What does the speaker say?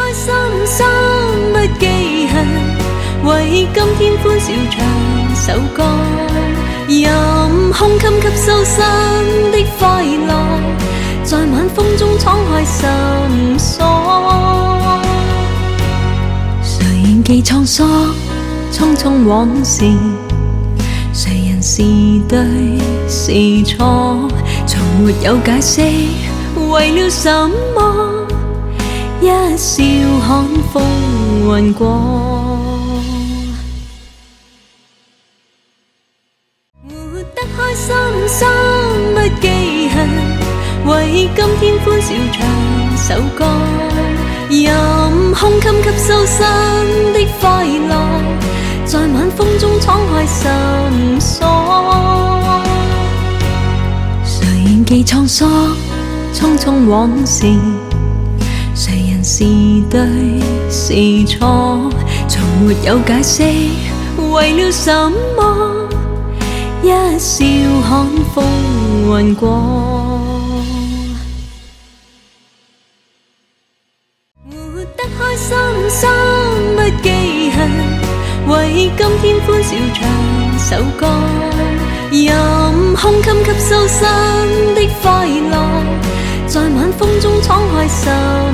開心心不記恨，為今天歡笑唱首歌，任空襟吸收新的快樂，在晚風中敞開心鎖。誰仍記滄桑匆匆往事，誰人是對是錯，從沒有解釋為了什麼，一笑看風雲過。活得開心心不記恨，為今天歡笑唱首歌，任空襟吸收新的快樂，在晚風中敞開心鎖。誰仍記滄桑匆匆往事，誰人是對是錯，從沒有解釋為了什麼，一笑看風雲過。活得開心心不記恨，為今天歡笑唱首歌，任空襟吸收新的快樂，在晚風中敞開心